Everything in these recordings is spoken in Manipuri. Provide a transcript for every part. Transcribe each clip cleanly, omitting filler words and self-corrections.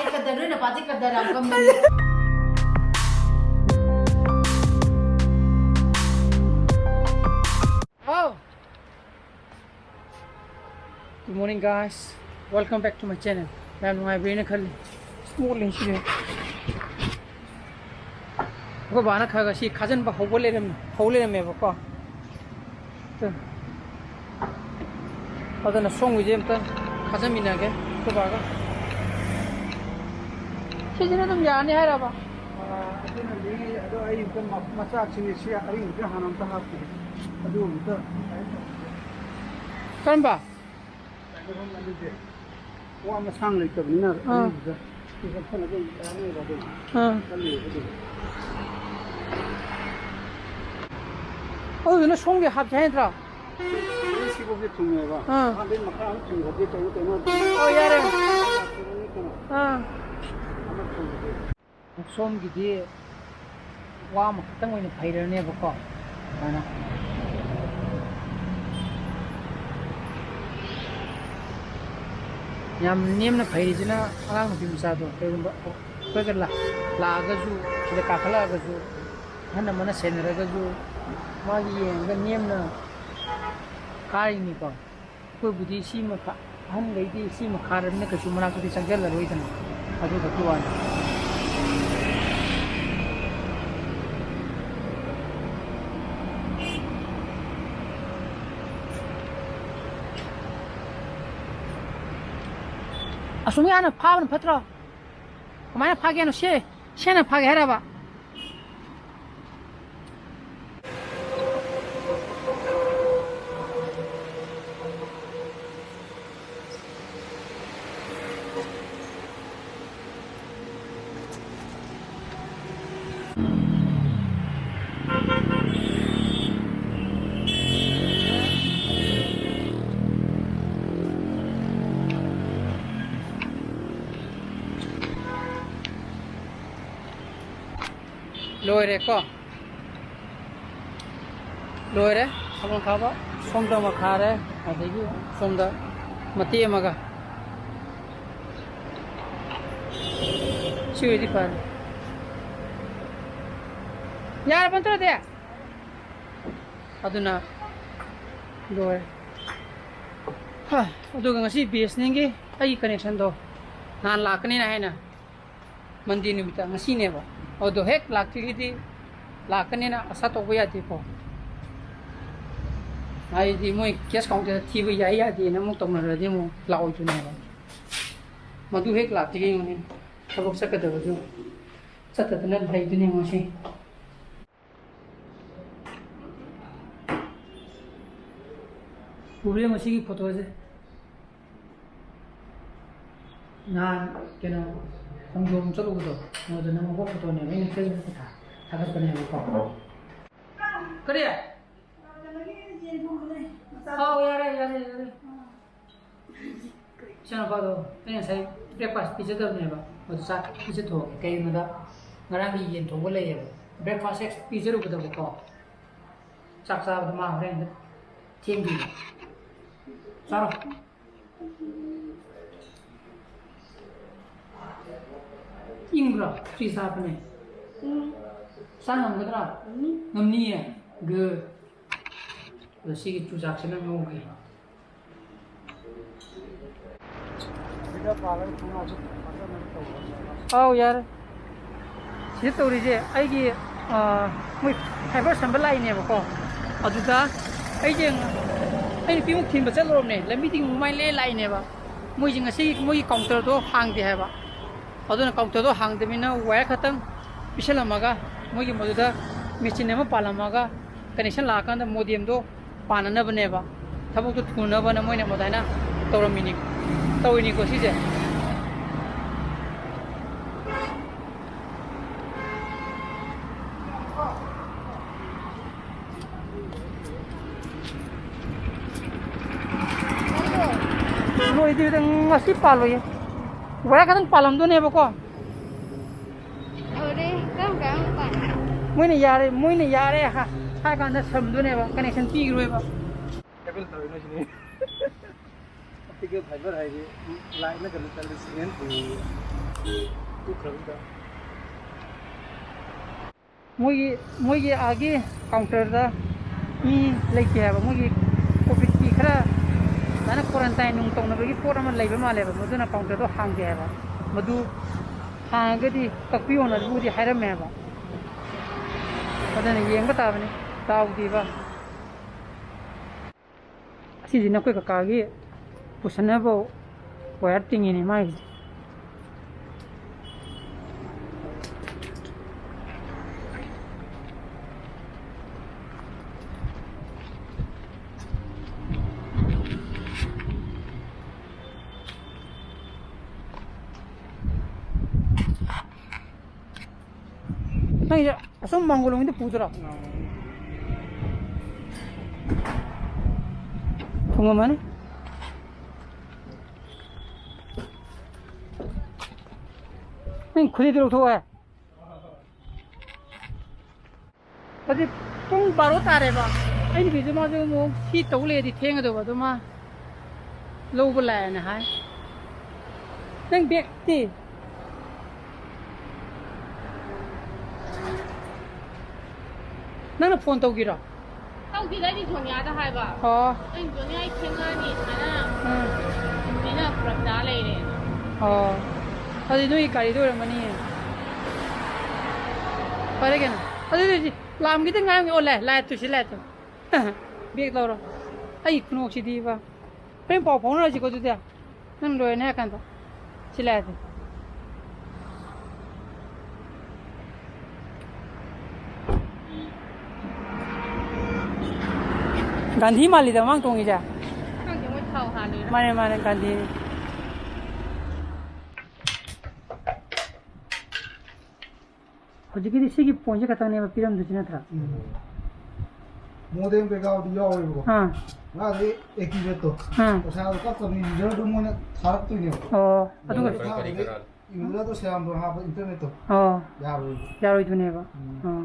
Ay kadar na pati kadar ang kami. Oh. Good morning guys. Welcome back to my channel. I'm my brain khali. Small issue. Ko bana khaga si khajan ba hobole me ba ko. Adana song wi jem tan khajan mina ge ko ba ga. Si jina dum ya ni hai ra ba. Adana le ado ai ko macha chini si ai ga hanam ta ha ki. Adu ta. Kan ba? Wa ma sang le ta ni na. Ki ka phana ge ta ne ba de. Ka le de. Oh, nó xong cái hộp cháy ra. Si ko ge thung ba. Ha de ma ka thung ge ta to no. Oh, yaar. Xong cái gì? Wow, mà tăng người phải rồi nè, bác con. Mana? Nhằm niêm nó phải chứ na, anh nó phim sao thôi. Cái cái là cái gì? Cái cá là cái gì? Hắn là mana sen ra cái gì? Mà gì cái niêm nó khai như con. કોઈ બુદ્ધિ સીમાં હન ગઈ હતી સીમાં ખારને કશું મના સુધી સંગર લરોઈ તને હજુ ભગવાન asumi ana 파는 퍼트러 그만에 파게는 셰는 파게 해라 봐 Loire ko loire sabon khaba somda ma khare adegi somda mati amaga chiri par yaar bantra de aduna loire ha aduga ngasi business ngi ai connection do nan lakni na hai na mandi nimita ngasi ne ba Odo hek lakti lakane na asa to ya di po ai di moi kes counter tv ya di na mo tong na di mo lao chu ne ba madu hek lakti gi ni sabok sa ka da ju sa ta na bhai du ne mo si pure mo si ki photo je na ke na Ang chalo ko to, mo do na mo photo ne, may Facebook ko ta. Tagat ko ne ko. Kariya. Oh, yare. Chana ba do, kaya sai breakfast pizza do ne ba. O sa pizza to kay mo da. Ngarang ni yen to wala ye. Breakfast ex pizza ro ko do ko. Sak sa do ma ren. Thiên gì? Sao rồi? Ingra, three sapne. San nam gadra. Namni hai. Good. The sea to Jackson and okay. Oh, yaar. This story je. I gi mui fiber sambal lai ne ba ko. Aduda ai jeng ai ni pimuk thin ba chal rom ne. La meeting mai le lai ne ba. Mui jeng asi mui counter to hang de hai ba. ಅದನ್ನ ಕೌಂಟರ್ ಹಾಂಗದಮಿನ ವೈರ್ ಖತಂ ಪಿಸಲಮಗ ಮೊಗಿ ಮದುದ ಮಿಚಿನ್ ಅಮ ಪಾಲಮಗ ಕನೆಕ್ಷನ್ ಲಾಕಂದ ಮೋಡಿಯಂದೋ ಪಾನನಬನೆಬ ಥಬಕ್ತು ಥುನಬನ ಮೊಯ್ನ ಮದೈನ ತೌರಮಿನಿ ತೌಯಿನಿ ko sije lo idi ngasi palo ye Wala ka tang palam doon eh ba ko? Ore, kam pa. Muy ni yare ha. Ha ka na sam doon eh ba? Connection pi gro eh ba? Table to no sini. Apike fiber hai je. Line na kan tal sinen tu. मोगी आगे काउंटर दा मी लेके है मोगी कोविड की खरा ना क्वारंटाइन नुंग तोंग नबगी पोट अमन लेबे माले बा मदुना काउंटर दो हांगे है बा मदु हांगदी तकपियो ना बुदी हायरम है बा अदने येंग ताबने ताउदी बा सिजिना कोई कागी पुसना बो वायर टिंगिनी माइ नहीं असम मंगलों में तो पूछ रहा तुम मैंने नहीं खुद ही उठो है अभी तुम बारो तारे बा आई भी जो माँ जो वो सी तौले दी ठेंग दो बा तो माँ लोग बुलाया ना है नहीं बेटीนั่นโฟนเตากี่หรอเตากี่ได้ที่ถั่วเนื้อจะหายป่ะอ๋อไอ้ตัวนี้ไอ้เข่งอันนี้อันนั้นนี่น่ะปรับได้เลยเนี่ยอ๋อเขาจะด้วยการด้วยมันนี่ไปได้กันเขาจะด้วยลามกี่ตั้งไงโอ้แหละไล่ตัวชิไล่ตัวเบียกเราหรอไอ้คุณโอชิดีป่ะเป็นปอบพงเราจิโก้ตัวเดียวนั่นรวยแน่กันตัวชิไล่ตัวगांधी माली दा मांग तोंगी जा माने माने गांधी होजी की दिसी की पहुंचे कतंग ने पिरम दुचना था मोदेम पे गाव दिया होय बो हां ना दे एक ही तो हां तो साल का तो नहीं जो डुमो ने थारक तो नहीं ओ अदुग इमुला तो श्याम तो हां इंटरनेट तो ओ यारोय तुने बा हां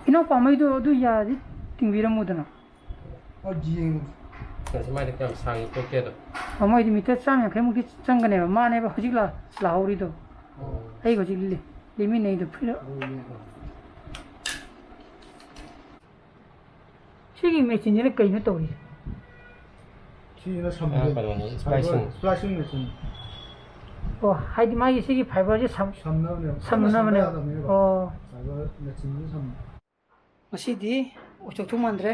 इनो पामई दो या तिंगबिरमु दना और जिंग समाय दे काम सांग तो के दो पामई दि मीटर चाम या खेमु की चंगने बा माने बा हजिक ला लाहौरी दो आई हजिक ले लिमि नहीं दो फिर सिगी मेचिन ने कई में तोरी सिगी सम स्प्लाइसिंग मेचिन ओ हाइदि मागी सिगी फाइबर जे समना मने ओ फाइबर मेचिन सम मसीदी उचोक मंद्रे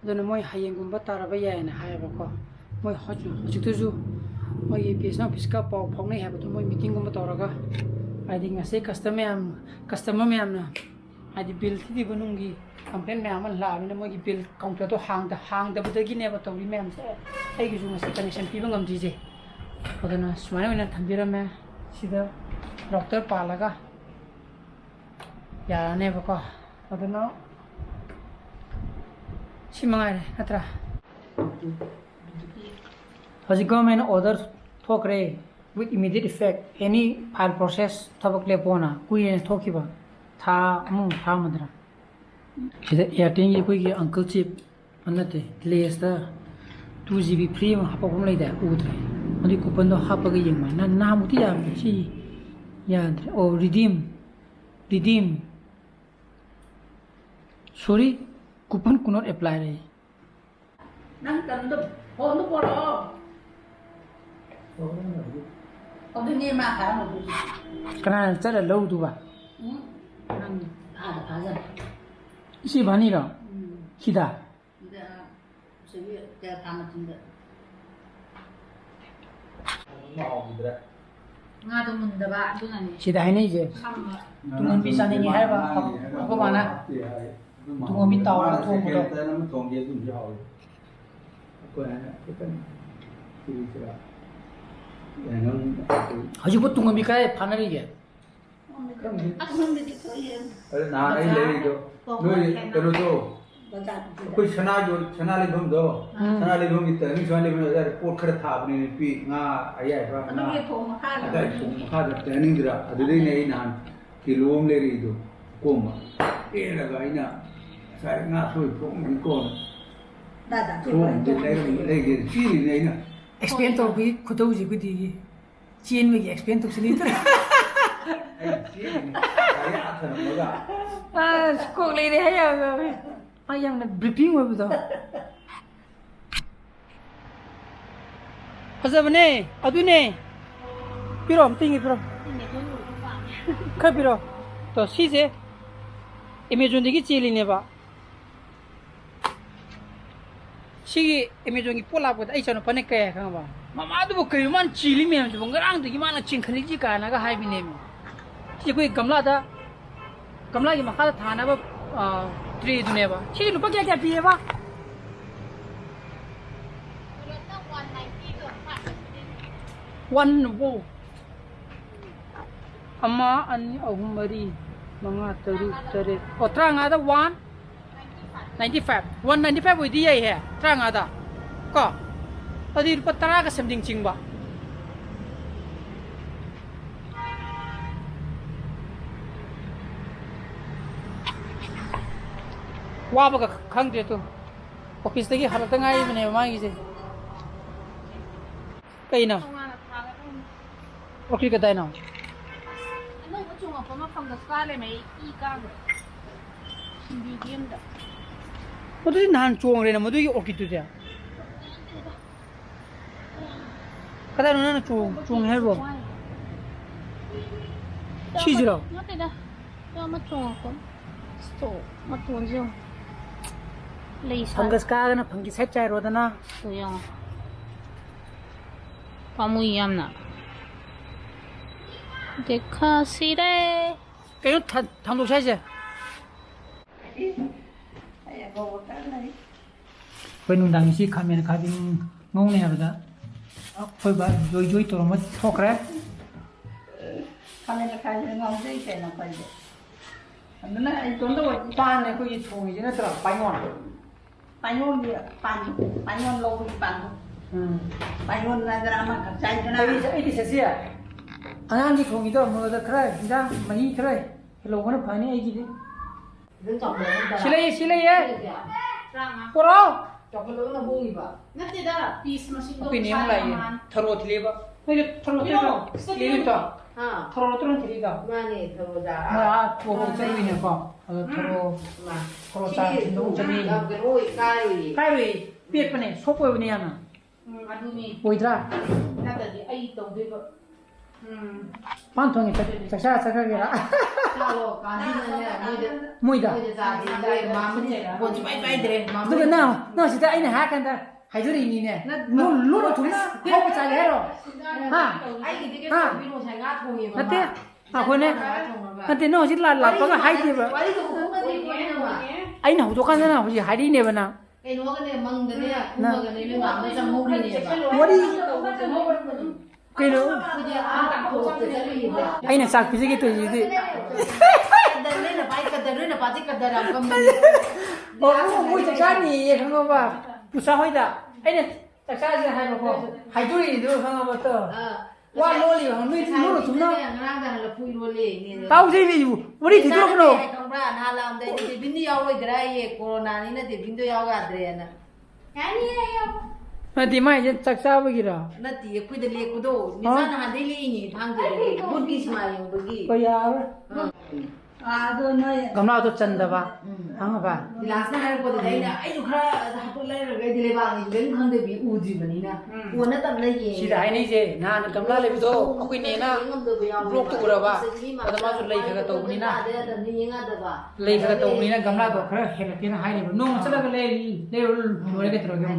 अदुना मोय हायेंगुंबा ताराबा यायना हायबा को मोय हजुतुजु मोय पेस ऑफिस का पाव फाउनै हाबतो मोय मीटिंग गुंबा तोरागा आइदि ngase customer मैम ना आइदि बिल थि बनुंगी कंप्लेन मैम लाबिना मोय बिल काउंटर तो हांग दबदगी नेबा तौरी मैम से आइगि जु ngase कनेक्शन पिबा ngamdi जे अदुना सुमाना वना थंबिरमे सिदा डॉक्टर पालागा यानेबा को अदुना सिमंगारे नत्रा हजि गवर्नमेंट ऑर्डर थोकरे with immediate effect any file process थबक लेपोना कुई थोकिबा था मु था मदरा सिदा एयरटेल की कोई अंकल चिप अनते लेस दा 2GB फ्री मा हापम लेदा उद्रे अनि कूपन दो हापग यंगमा ना नामुति याम छि याद्रे ओ redeem sorry coupon could not apply rei nang kan do phone ko ro ông đương nhiên mà phải một cái này rất là lâu tu bà nang phá ra isi bani ro kita sẽ bị cái tham chính được nga to mun da ba tu na ni sida hai nei je tu mun pi sa ni hai ba ko ba na tu mun mi tao na thong ko ते ना थोंग ये तुम जाओ को है के तन सिरा haju bu tunga mi kai phanari je अरे ना नहीं ले दो नोई करो तो कोई छना ले भम दो छना ले भम इतना नहीं छना ले भम यार पोट खर था अपने पी ना आया है ना अरे थोम खा दे नहीं दिरा अदे नहीं ना किलोम ले रही दो कोम ये लगा इना सारे ना सोई पोम मन कोन दादा तो ले गे ची नहीं ना explain to bi khudau ji gudi ꯆꯦꯟꯕꯒꯤ ꯑꯦꯛꯁꯄꯦꯟ ꯇꯧꯁꯤꯜꯂꯤꯗ꯭ꯔꯥ ꯀꯣꯛ ꯂꯩꯔꯦ ꯍꯥꯏꯌꯥꯒ ꯑꯩ ꯌꯥꯝꯅ ꯕ꯭ꯔꯤꯐꯤꯡ ꯑꯣꯏꯕꯗꯣ ꯐꯖꯕꯅꯦ ꯑꯗꯨꯅꯦ ꯄꯤꯔꯣ ꯑꯝꯇꯪꯒꯤ ꯄꯤꯔꯣ ꯈꯔ ꯄꯤꯔꯣ ꯇꯣ ꯁꯤꯁꯦ ꯑꯦꯃꯦꯖꯣꯟꯗꯒꯤ ꯆꯦꯜꯂꯤꯅꯦꯕ 시기 에메존이 폴라보다 이 저는 번에 거야 그거 봐. 마마도 그 만 찔리면 좀 그랑도 이만한 찡클리지 가나가 하이비네미. 시 거기 감라다 감라기 막하다 다나바 트레이드네 봐. 시기 루파 क्या पिए बा? 원 뭐. 아마 아니 어금 머리 mga teruk teruk. Terang ada one 95 195 với đi hè trang à ta có ở đi bắt tara cái xem chính ba qua bao cái khang thế tu office đấy cái halat ngay bên này mà cái gì cái nào office cái đây nào nó có chung ở phòng cái spa này mấy y ca đi kiếm được 어디 난 좋아하네 뭐 되게 오기도야 그다음 나는 좋아해 봐 치즈로 맞다 저 좋아하고 또 맞죠 좀 레이사 방가스카나 방기 살짝이로다나 또요 파무이암나 데카시레 그냥 단독샷이야 quên nung đằng xí camera cabin ngon này rồi đó thôi bà rồi tụi nó thóc ra camera cabin ngon đấy cái nó phải vậy nó này chúng tôi pan này cái gì thùng gì nó tự bánh ngon lâu thì bánh ngon là ra mà cả trái cho nó ấy thì sẽ anh ăn đi thùng gì đó mà nó khơi ra mấy khơi lâu nó phải này ấy gì đấy 실례 꼬라 저걸로는 보이봐 맞다 피스 머신 거 그니 몰라요 털어 들리바 이게 털어 들리다 털어 들리다 많이 들어오자 아 털어 들리네 거 털어 다 너무 재미 까이 삐에쁘네 소포에쁘네 하나 아두니 보이더라 나다지 아이 동대가 반통이 자샤자샤게라 모이다 누가 나 진짜 아이네 하간다 하이드리니네 노노 돈나 하고 잘 해로 맞대 아 거네 맞대 너 진짜 라빠가 하이디바 아이나 호도간나 혹시 하리네바나 그래요 아이나 싹 비지게 또 이제 뭐 자자니 그거 봐 부사호이다 아이나 자자지 하고 하이도리도 그거 와 로리 노로 좀나 바우제비 우리 뒤돌아보노 Nanti mai je caksa begira. Nanti aku dah lihat kudo. Ni mana ada ni tangga. Burgi semai yang burgi. Kaya Aduh naya. gamla to chanda ba. Hang ba. Last na hari kudo dah ina. Ayo kara hapul lagi ragai dile bang. Beng khang debi uji bani na. Wana tak lagi. Sida ai ni je na gamla le bido akui ne na blok to ura ba. Adama jo lei khaga to ni na. Lei khaga to ni na gamla to khara hela ke na hai ni no chala ga le lore ke tro ge.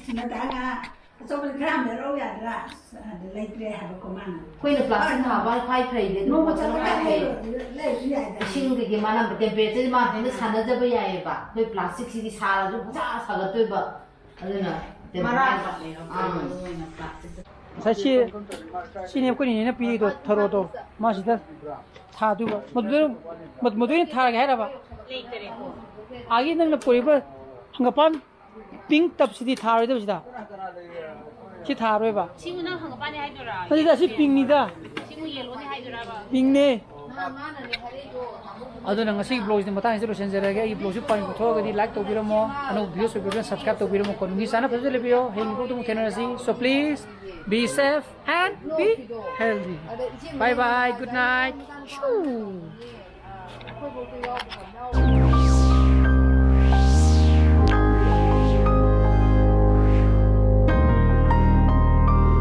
Sementara sobre kamera och jädra det lägger här på kommando. कोई प्लास्टिक ना वाल फाइव है दे Nå दो måste चलो jag है lägga det. शिंग के माना टेम्परेचर मा ने साना जब याए बा कोई प्लास्टिक सी सारा जो बजा सागा तो बा अदना 사실 신입군이 내 비리도 털어도 맛이다 다 두고 뭐도 타게 해라 봐 아기 능력 보이버 한가pan 핑 탑시디 타르 되시다 치 타르 봐 친구는 한거 빨리 해 줘라 사실 다시 핑니다 친구 옐로니 해 줘라 봐 핑네 ꯑꯗꯨꯅ ꯉꯁꯤ ꯕ꯭ꯂꯣꯒꯁꯤ ꯃꯇꯥꯡꯁꯤꯗ ꯂꯣꯏꯁꯤꯟꯖꯔꯒꯦ ꯑꯩꯒꯤ ꯕ꯭ꯂꯣꯒꯁꯤ ꯄꯥꯝꯕ ꯊꯣꯛꯑꯒꯗꯤ ꯂꯥꯏꯛ ꯇꯧꯕꯤꯔꯝꯃꯣ ꯑꯅꯧꯕ ꯚꯤꯗꯤꯑꯣꯁ ꯑꯣꯏꯕꯤꯔꯝꯃꯣ ꯁꯕꯁꯀ꯭ꯔꯥꯏꯕ ꯇꯧꯕꯤꯔꯝꯃꯣ ꯀꯣꯟꯒꯤ ꯆꯥꯅ ꯐꯖꯅ ꯂꯩꯕꯤꯌꯣ ꯍꯌꯦꯡ ꯄꯣꯠꯇꯨ ꯑꯃꯨꯛ ꯊꯦꯡꯅꯔꯁꯤ so please be safe and be healthy bye bye good night